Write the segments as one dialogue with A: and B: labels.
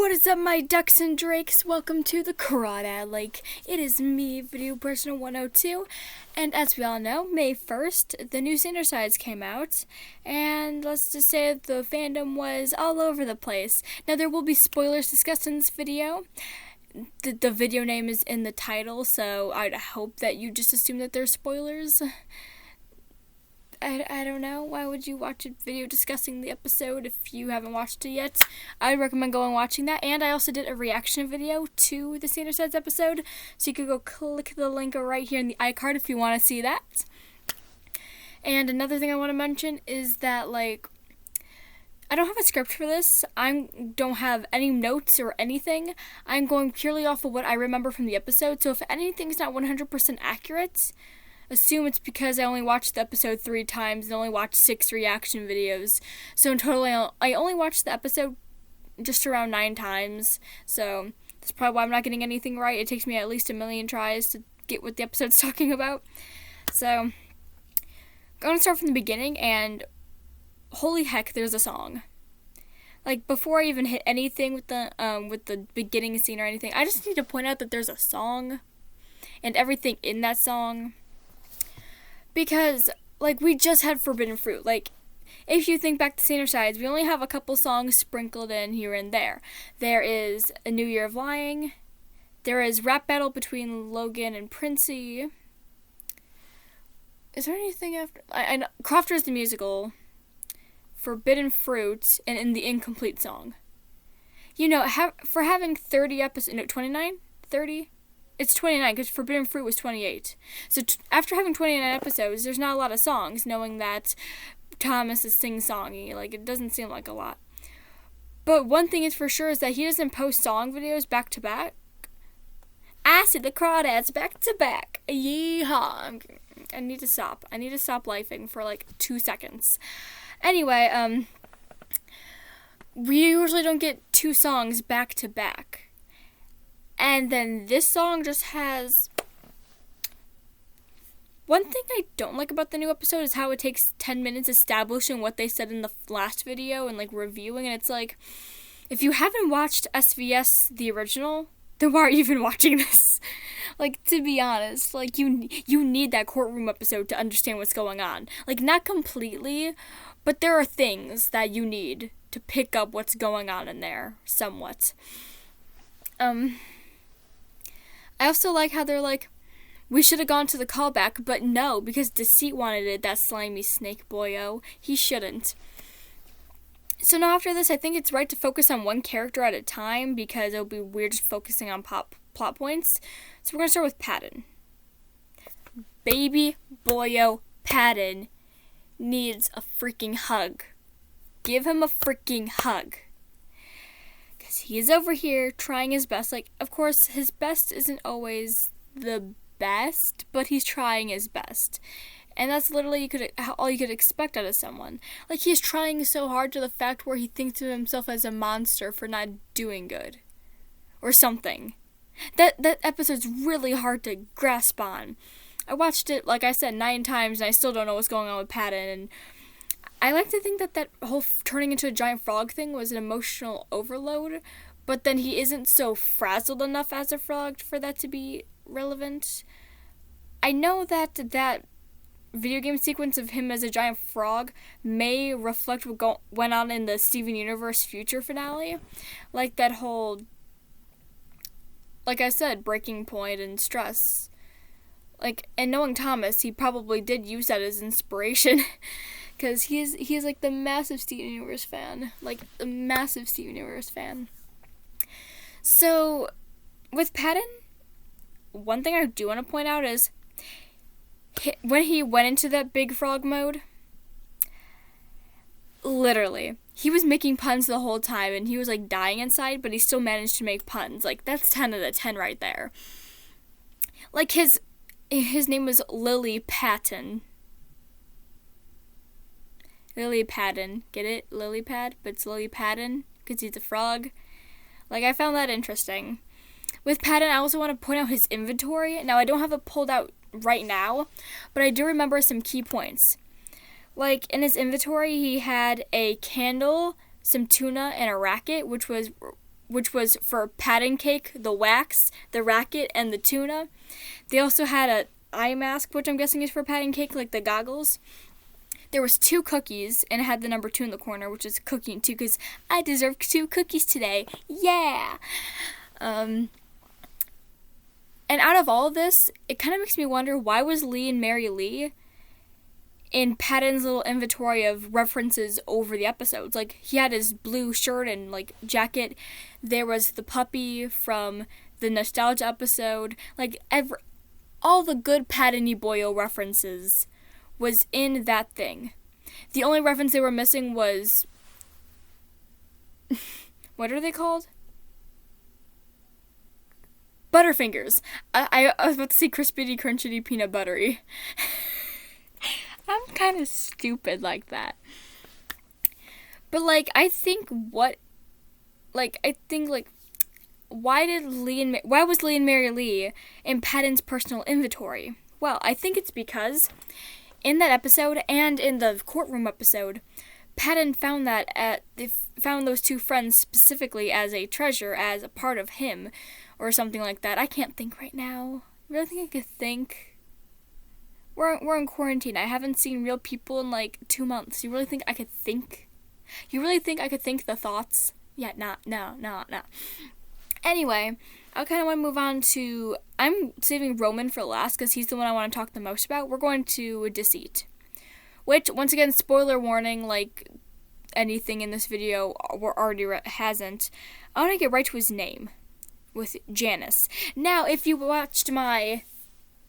A: What is up, my ducks and drakes? Welcome to the Crawdad Lake. It is me, Video Person 102, and as we all know, May 1st, the new Sides came out, and let's just say that the fandom was all over the place. Now, there will be spoilers discussed in this video. The video name is in the title, so I'd hope that you just assume that there's spoilers. I don't know. Why would you watch a video discussing the episode if you haven't watched it yet? I'd recommend going and watching that. And I also did a reaction video to the Sides episode, so you could go click the link right here in the iCard if you want to see that. And another thing I want to mention is that, I don't have a script for this. I don't have any notes or anything. I'm going purely off of what I remember from the episode. So if anything's not 100% accurate, assume it's because I only watched the episode 3 times and only watched 6 reaction videos. So in total, I only watched the episode just around 9 times. So that's probably why I'm not getting anything right. It takes me at least a million tries to get what the episode's talking about. So I'm going to start from the beginning, and holy heck, there's a song. Before I even hit anything with the beginning scene or anything, I just need to point out that there's a song and everything in that song. Because, we just had Forbidden Fruit. If you think back to Sides, we only have a couple songs sprinkled in here and there. There is A New Year of Lying. There is Rap Battle between Logan and Princey. Is there anything after? I know Crofter's the Musical, Forbidden Fruit, and in the Incomplete Song. For having 30 episodes, 29? 30? It's 29 because Forbidden Fruit was 28. So after having 29 episodes, there's not a lot of songs, knowing that Thomas is sing-songy. It doesn't seem like a lot. But one thing is for sure is that he doesn't post song videos back-to-back. I see the crawdads back-to-back. Yeehaw. I need to stop. I need to stop lifing for 2 seconds. Anyway, we usually don't get 2 songs back-to-back. And then this song just has... One thing I don't like about the new episode is how it takes 10 minutes establishing what they said in the last video and, reviewing. And it's if you haven't watched SVS, the original, then why are you even watching this? To be honest, you need that courtroom episode to understand what's going on. Not completely, but there are things that you need to pick up what's going on in there, somewhat. I also like how they're we should have gone to the callback, but no, because Deceit wanted it, that slimy snake boyo. He shouldn't. So now after this, I think it's right to focus on one character at a time, because it'll be weird just focusing on plot points. So we're going to start with Patton. Baby boyo Patton needs a freaking hug. Give him a freaking hug. He is over here trying his best. Of course, his best isn't always the best, but he's trying his best. And that's literally all you could expect out of someone. He's trying so hard to the fact where he thinks of himself as a monster for not doing good. Or something. That episode's really hard to grasp on. I watched it, like I said, 9 times, and I still don't know what's going on with Patton, and I like to think that whole turning into a giant frog thing was an emotional overload, but then he isn't so frazzled enough as a frog for that to be relevant. I know that video game sequence of him as a giant frog may reflect what went on in the Steven Universe Future finale. That whole, like I said, breaking point and stress. And knowing Thomas, he probably did use that as inspiration. Because he's the massive Steven Universe fan. A massive Steven Universe fan. So, with Patton, one thing I do want to point out is, when he went into that big frog mode, literally, he was making puns the whole time, and he was, dying inside, but he still managed to make puns. That's 10 out of 10 right there. His name was Lily Patton. Lily Patton. Get it? Lily pad? But it's Lily Patton because he's a frog. I found that interesting. With Patton, I also want to point out his inventory. Now, I don't have it pulled out right now, but I do remember some key points. In his inventory, he had a candle, some tuna, and a racket, which which was for pattern cake, the wax, the racket, and the tuna. They also had a eye mask, which I'm guessing is for pattern cake, like the goggles. There was 2 cookies, and it had the number 2 in the corner, which is cookie and 2, because I deserve 2 cookies today. Yeah! And out of all of this, it kind of makes me wonder, why was Lee and Mary Lee in Patton's little inventory of references over the episodes? Like, he had his blue shirt and, like, jacket. There was the puppy from the nostalgia episode. Like, all the good Patton Boyle references was in that thing. The only reference they were missing was... what are they called? Butterfingers. I was about to say crispity, crunchity, peanut buttery. I'm kind of stupid like that. But, like, why was Lee and Mary Lee in Patton's personal inventory? Well, I think it's because in that episode and in the courtroom episode, Patton found they found those 2 friends specifically as a treasure, as a part of him, or something like that. I can't think right now. I really think I could think. We're in quarantine. I haven't seen real people in like 2 months. You really think I could think? You really think I could think the thoughts? Yeah, no. Anyway, I kind of want to move on to... I'm saving Roman for last because he's the one I want to talk the most about. We're going to Deceit. Which, once again, spoiler warning, like anything in this video already hasn't. I want to get right to his name. With Janice. Now, if you watched my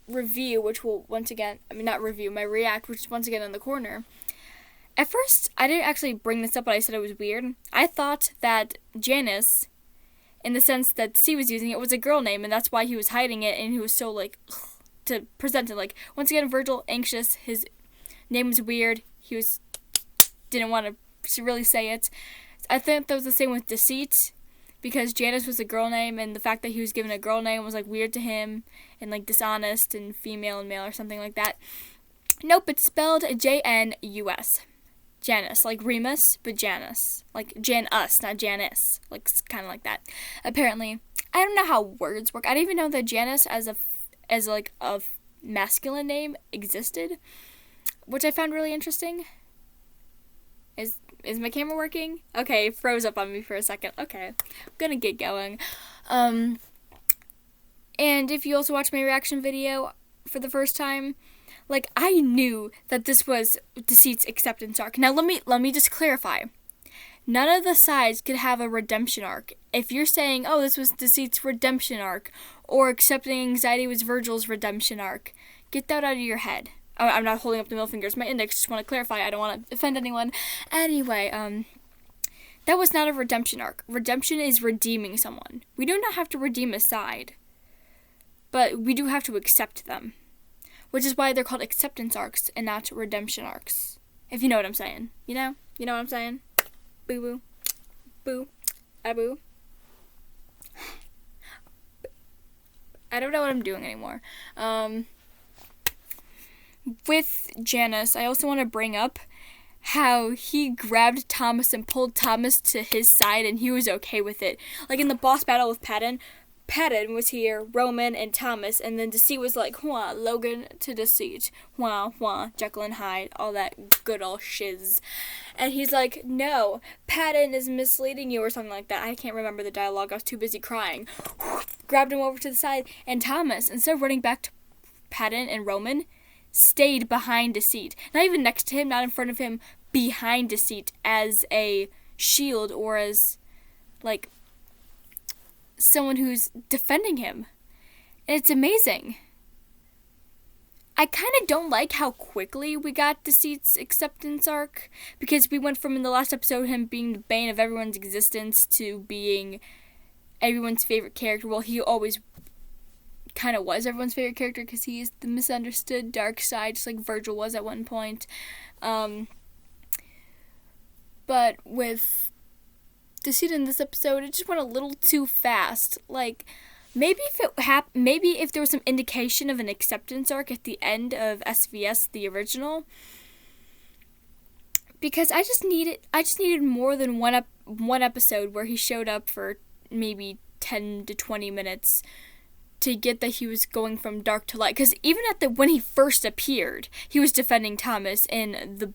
A: review, which will once again... my react, which is once again in the corner. At first, I didn't actually bring this up, but I said it was weird. I thought that Janice... in the sense that C was using it, was a girl name, and that's why he was hiding it, and he was so, like, to present it. Like, once again, Virgil, anxious, his name was weird, didn't want to really say it. I think that was the same with Deceit, because Janice was a girl name, and the fact that he was given a girl name was, like, weird to him, and, like, dishonest, and female and male, or something like that. Nope, it's spelled Janus. Janice, like Remus, but Janice. Like Jan-us, not Janice. Like, kind of like that. Apparently, I don't know how words work. I didn't even know that Janice as a masculine name existed, which I found really interesting. Is my camera working? Okay, it froze up on me for a second. Okay, I'm gonna get going. And if you also watched my reaction video for the first time, like, I knew that this was Deceit's acceptance arc. Now, let me just clarify. None of the sides could have a redemption arc. If you're saying, oh, this was Deceit's redemption arc, or accepting anxiety was Virgil's redemption arc, get that out of your head. Oh, I'm not holding up the middle fingers. My index, just want to clarify. I don't want to offend anyone. Anyway, that was not a redemption arc. Redemption is redeeming someone. We do not have to redeem a side, but we do have to accept them. Which is why they're called acceptance arcs and not redemption arcs. If you know what I'm saying. You know? You know what I'm saying? Boo boo. Boo. Boo. I don't know what I'm doing anymore. With Janice, I also want to bring up how he grabbed Thomas and pulled Thomas to his side and he was okay with it. Like in the boss battle with Patton was here, Roman and Thomas, and then Deceit was like, wah, Logan to Deceit, wah, Jekyll and Hyde, all that good old shiz. And he's like, no, Patton is misleading you or something like that. I can't remember the dialogue, I was too busy crying. Grabbed him over to the side, and Thomas, instead of running back to Patton and Roman, stayed behind Deceit. Not even next to him, not in front of him, behind Deceit as a shield or as, like, someone who's defending him. And it's amazing. I kind of don't like how quickly we got Deceit's acceptance arc, because we went from in the last episode him being the bane of everyone's existence to being everyone's favorite character. Well, he always kind of was everyone's favorite character because he is the misunderstood dark side, just like Virgil was at one point. But with Deceit in this episode, it just went a little too fast. Like, maybe if there was some indication of an acceptance arc at the end of SVS, the original, because I just needed more than one episode where he showed up for maybe 10 to 20 minutes to get that he was going from dark to light. Because even when he first appeared, he was defending Thomas in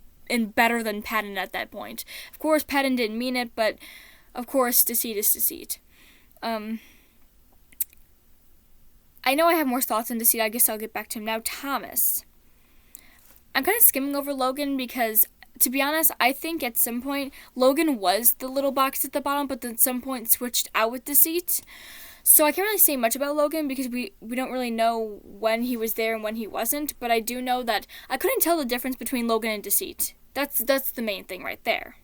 A: better than Patton at that point. Of course, Patton didn't mean it, but of course, deceit is deceit. I know I have more thoughts on deceit. I guess I'll get back to him now. Thomas. I'm kind of skimming over Logan because, to be honest, I think at some point Logan was the little box at the bottom, but then at some point switched out with deceit. So I can't really say much about Logan because we don't really know when he was there and when he wasn't, but I do know that I couldn't tell the difference between Logan and deceit. That's the main thing right there.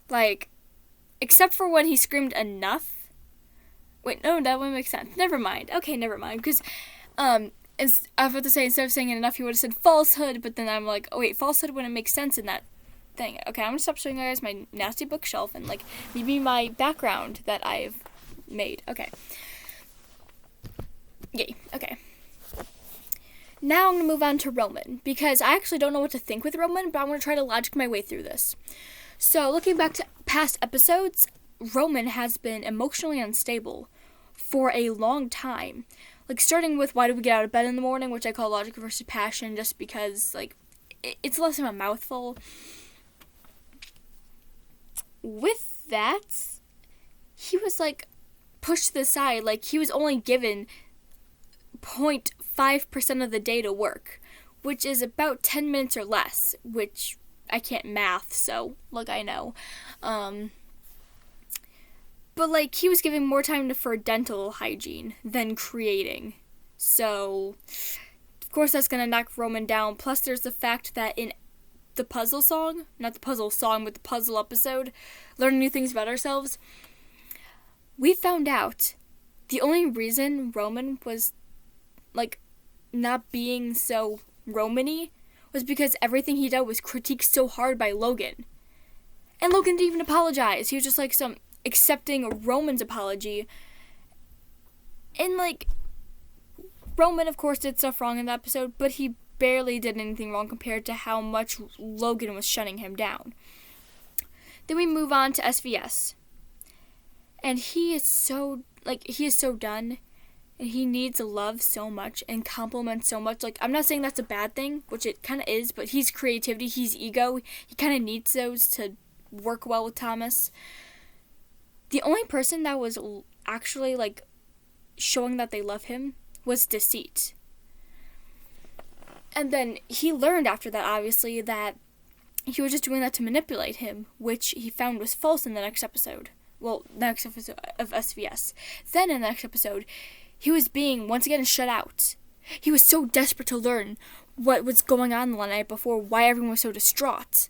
A: Like, except for when he screamed enough. Wait, no, that wouldn't make sense. Never mind. Okay, never mind. Because, I was about to say, instead of saying enough, he would have said falsehood, but then I'm like, oh wait, falsehood wouldn't make sense in that thing. Okay, I'm gonna stop showing you guys my nasty bookshelf and, like, maybe my background that I've made. Okay. Yay. Okay. Now I'm going to move on to Roman, because I actually don't know what to think with Roman, but I'm going to try to logic my way through this. So, looking back to past episodes, Roman has been emotionally unstable for a long time. Like, starting with why do we get out of bed in the morning, which I call logic versus passion, just because, like, it's less of a mouthful. With that, he was, like, pushed to the side. Like, he was only given 0.5% of the day to work, which is about 10 minutes or less, which I can't math, so, look, I know. But, like, he was giving more time for dental hygiene than creating. So, of course, that's going to knock Roman down. Plus, there's the fact that in the puzzle song, not the puzzle song, but the puzzle episode, Learning New Things About Ourselves, we found out the only reason Roman was, like, not being so Roman-y was because everything he did was critiqued so hard by Logan. And Logan didn't even apologize. He was just, like, accepting Roman's apology. And, like, Roman, of course, did stuff wrong in the episode, but he barely did anything wrong compared to how much Logan was shutting him down. Then we move on to SVS. And he is so done. And he needs love so much and compliments so much. Like, I'm not saying that's a bad thing, which it kind of is, but he's creativity, he's ego. He kind of needs those to work well with Thomas. The only person that was actually, like, showing that they love him was Deceit. And then he learned after that, obviously, that he was just doing that to manipulate him, which he found was false in the next episode. Well, the next episode of SVS. Then in the next episode, he was being, once again, shut out. He was so desperate to learn what was going on the night before, why everyone was so distraught.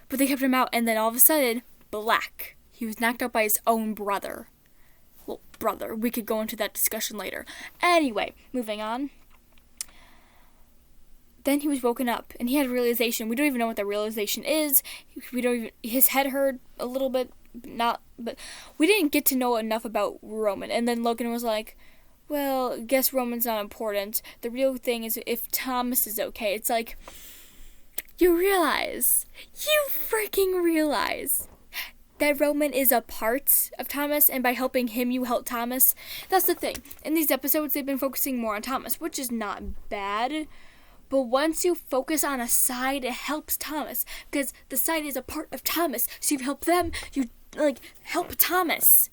A: But they kept him out, and then all of a sudden, black. He was knocked out by his own brother. Well, brother. We could go into that discussion later. Anyway, moving on. Then he was woken up, and he had a realization. We don't even know what that realization is. His head hurt a little bit, but we didn't get to know enough about Roman. And then Logan was like, well, guess Roman's not important. The real thing is if Thomas is okay. It's like, you freaking realize that Roman is a part of Thomas, and by helping him, you help Thomas. That's the thing. In these episodes, they've been focusing more on Thomas, which is not bad. But once you focus on a side, it helps Thomas. Because the side is a part of Thomas. So you help them, you, like, help Thomas.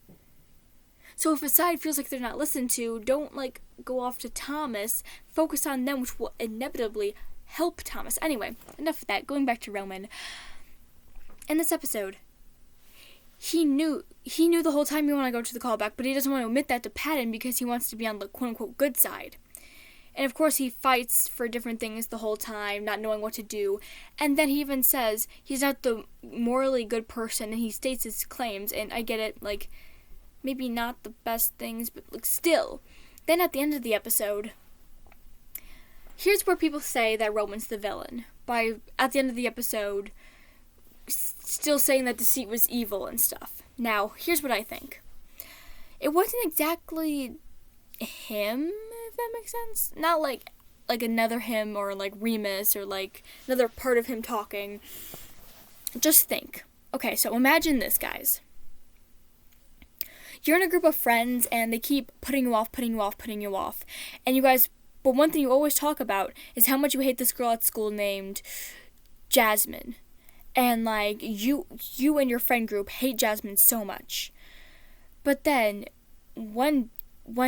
A: So if a side feels like they're not listened to, don't, like, go off to Thomas. Focus on them, which will inevitably help Thomas. Anyway, enough of that. Going back to Roman. In this episode, he knew the whole time he wanted to go to the callback, but he doesn't want to admit that to Patton because he wants to be on the quote-unquote good side. And of course he fights for different things the whole time, not knowing what to do. And then he even says he's not the morally good person, and he states his claims, and I get it, like, maybe not the best things, but, like, still. Then at the end of the episode, here's where people say that Roman's the villain. At the end of the episode, still saying that Deceit was evil and stuff. Now, here's what I think. It wasn't exactly him, if that makes sense. Not like another him or like Remus or like another part of him talking. Just think. Okay, so imagine this, guys. you're in a group of friends and they keep putting you off. And you guys, but one thing you always talk about is how much you hate this girl at school named Jasmine. And like you and your friend group hate Jasmine so much. But then one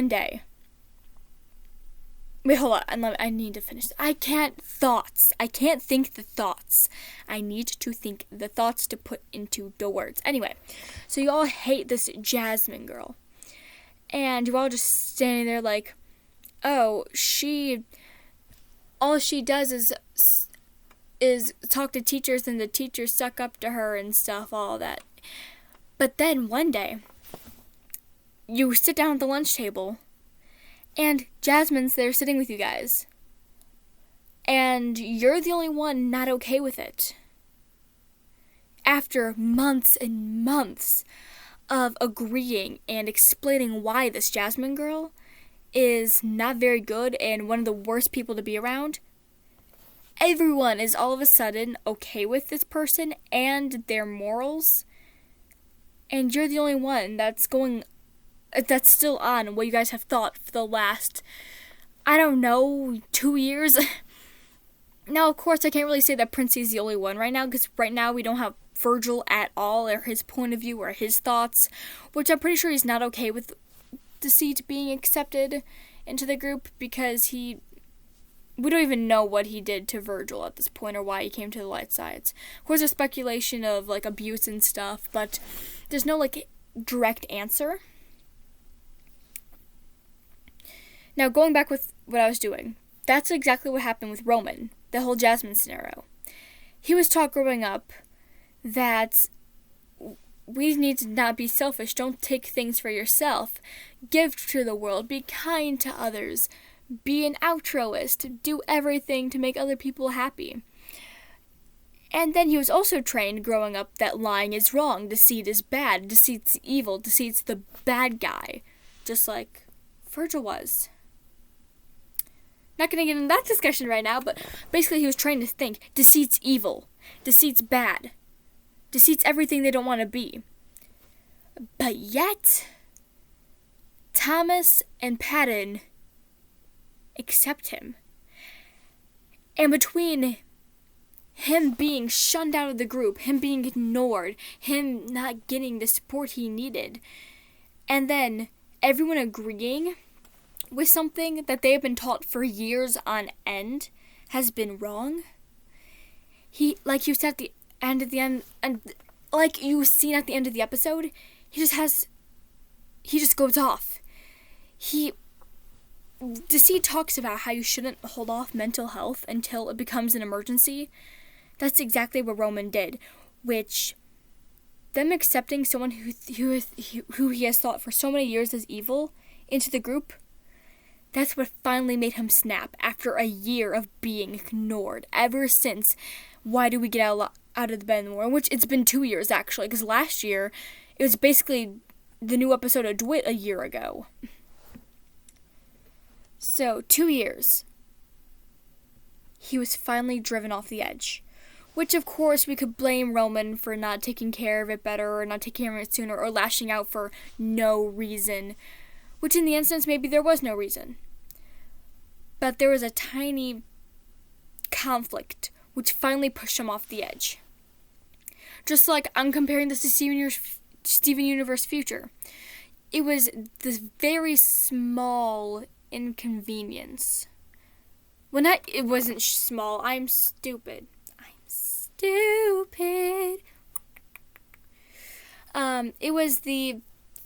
A: day, wait, hold on. I need to finish. I can't think the thoughts. I need to think the thoughts to put into the words. Anyway, so you all hate this Jasmine girl. And you're all just standing there like, oh, all she does is talk to teachers and the teachers suck up to her and stuff, all that. But then one day, you sit down at the lunch table and Jasmine's there sitting with you guys. And you're the only one not okay with it. After months and months of agreeing and explaining why this Jasmine girl is not very good and one of the worst people to be around, everyone is all of a sudden okay with this person and their morals. And you're the only one that's still on what you guys have thought for the last, 2 years. Now, of course, I can't really say that Princey's the only one right now, because right now we don't have Virgil at all, or his point of view, or his thoughts, which I'm pretty sure he's not okay with Deceit being accepted into the group, because we don't even know what he did to Virgil at this point, or why he came to the light sides. Of course, there's speculation of, like, abuse and stuff, but there's no, like, direct answer. Now, going back with what I was doing, that's exactly what happened with Roman, the whole Jasmine scenario. He was taught growing up that we need to not be selfish. Don't take things for yourself. Give to the world. Be kind to others. Be an altruist. Do everything to make other people happy. And then he was also trained growing up that lying is wrong. Deceit is bad. Deceit's evil. Deceit's the bad guy. Just like Virgil was. Not going to get into that discussion right now, but basically he was trained to think deceit's evil. Deceit's bad. Deceit's everything they don't want to be. But yet, Thomas and Patton accept him. And between him being shunned out of the group, him being ignored, him not getting the support he needed, and then everyone agreeing with something that they have been taught for years on end has been wrong. He, like you said at the end of the end, and like you've seen at the end of the episode, he just goes off. Deceit talks about how you shouldn't hold off mental health until it becomes an emergency. That's exactly what Roman did, which them accepting someone who he has thought for so many years as evil into the group, that's what finally made him snap after a year of being ignored. Ever since, why do we get out of the bed in the morning? Which it's been 2 years, actually, because last year, it was basically the new episode of DeWitt a year ago. So, 2 years. He was finally driven off the edge. Which, of course, we could blame Roman for not taking care of it better, or not taking care of it sooner, or lashing out for no reason. Which, in the instance, maybe there was no reason. But there was a tiny conflict which finally pushed him off the edge. Just like I'm comparing this to Steven Universe Future. It was this very small inconvenience. Well, it wasn't small. I'm stupid. It was the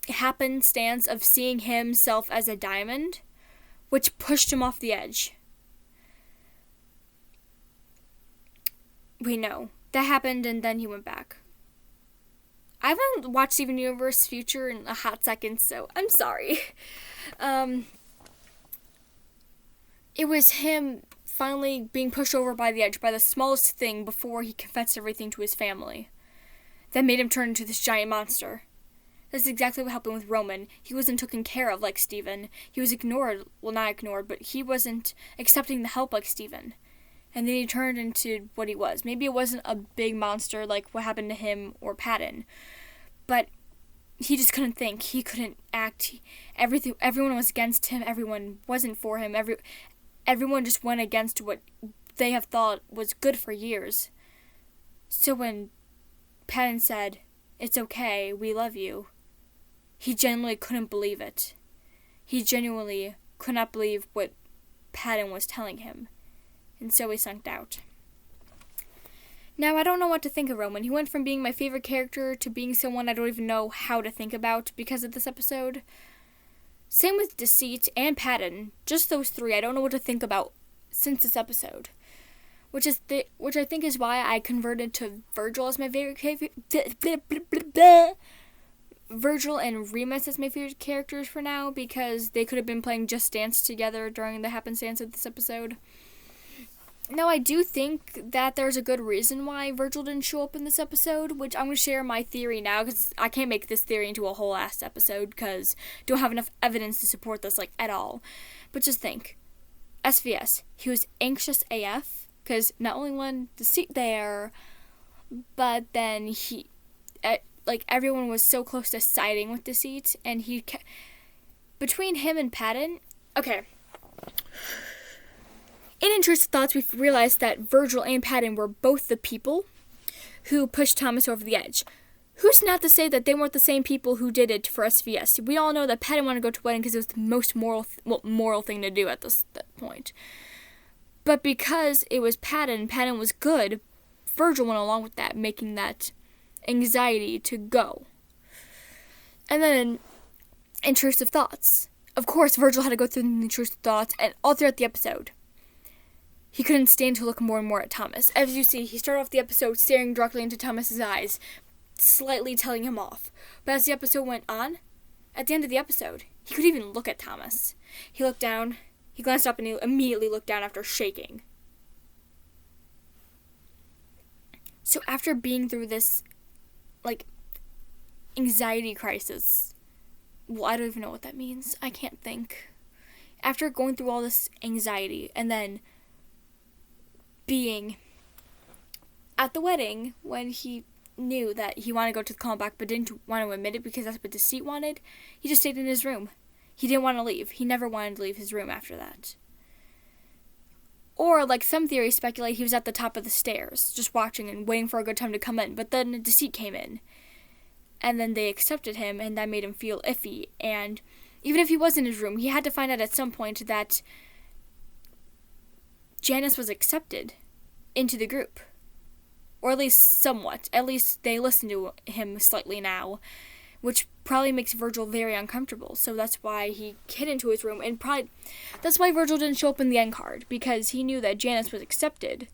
A: happenstance of seeing himself as a diamond, which pushed him off the edge. We know. That happened and then he went back. I haven't watched Steven Universe Future in a hot second, so I'm sorry. It was him finally being pushed over by the edge by the smallest thing before he confessed everything to his family. That made him turn into this giant monster. That's exactly what happened with Roman. He wasn't taken care of like Steven. He was ignored. Well, not ignored, but he wasn't accepting the help like Steven. And then he turned into what he was. Maybe it wasn't a big monster like what happened to him or Patton. But he just couldn't think. He couldn't act. Everyone was against him. Everyone wasn't for him. Everyone just went against what they have thought was good for years. So when Patton said, "It's okay, we love you," he genuinely couldn't believe it. He genuinely could not believe what Patton was telling him. And so he sunked out. Now, I don't know what to think of Roman. He went from being my favorite character to being someone I don't even know how to think about because of this episode. Same with Deceit and Patton. Just those three. I don't know what to think about since this episode. Which I think is why I converted to Virgil as my favorite Virgil and Remus as my favorite characters for now, because they could have been playing Just Dance together during the happenstance of this episode. Now, I do think that there's a good reason why Virgil didn't show up in this episode, which I'm going to share my theory now, because I can't make this theory into a whole ass episode, because I don't have enough evidence to support this, at all. But just think. SVS, he was anxious AF, because not only wanted Deceit there, but then everyone was so close to siding with Deceit, and between him and Patton, okay. In Intrusive Thoughts, we've realized that Virgil and Patton were both the people who pushed Thomas over the edge. Who's not to say that they weren't the same people who did it for SVS? We all know that Patton wanted to go to wedding because it was the most moral thing to do at that point. But because it was Patton was good, Virgil went along with that, making that anxiety to go. And then Intrusive Thoughts. Of course, Virgil had to go through the Intrusive Thoughts, and all throughout the episode, he couldn't stand to look more and more at Thomas. As you see, he started off the episode staring directly into Thomas's eyes, slightly telling him off. But as the episode went on, at the end of the episode, he couldn't even look at Thomas. He looked down, he glanced up, and he immediately looked down after shaking. So after being through this, anxiety crisis, I don't even know what that means. I can't think. After going through all this anxiety, and then being at the wedding when he knew that he wanted to go to the callback but didn't want to admit it because that's what Deceit wanted, he just stayed in his room. He didn't want to leave. He never wanted to leave his room after that. Or, some theories speculate, he was at the top of the stairs, just watching and waiting for a good time to come in, but then Deceit came in. And then they accepted him, and that made him feel iffy. And even if he was in his room, he had to find out at some point that Janice was accepted into the group. Or at least somewhat. At least they listen to him slightly now, which probably makes Virgil very uncomfortable. So that's why he hid into his room, and that's why Virgil didn't show up in the end card, because he knew that Janice was accepted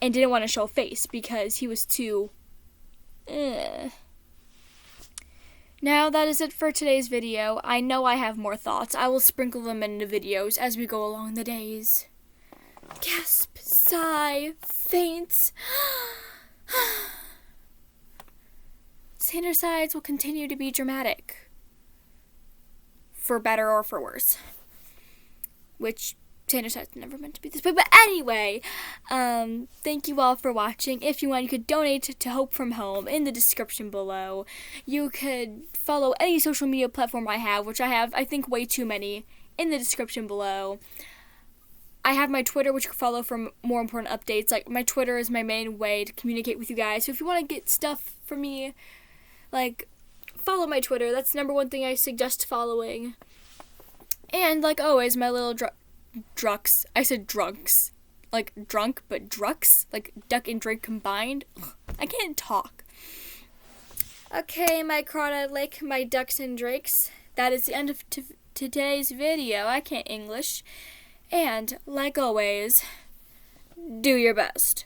A: and didn't want to show face because he was too Now, that is it for today's video. I know I have more thoughts. I will sprinkle them into videos as we go along the days. Gasp, sigh, faints. Sandersides will continue to be dramatic. For better or for worse. Which Sandersides never meant to be this way. But anyway, thank you all for watching. If you want, you could donate to Hope from Home in the description below. You could follow any social media platform I have, which I have, I think, way too many, in the description below. I have my Twitter, which you can follow for more important updates. My Twitter is my main way to communicate with you guys. So if you want to get stuff from me, follow my Twitter. That's the number one thing I suggest following. And, like always, my little drucks. I said drunks. Drunk, but drucks? Duck and drink combined? Ugh, I can't talk. Okay, my crawdad lake, my ducks and drakes. That is the end of today's video. I can't English. And, like always, do your best.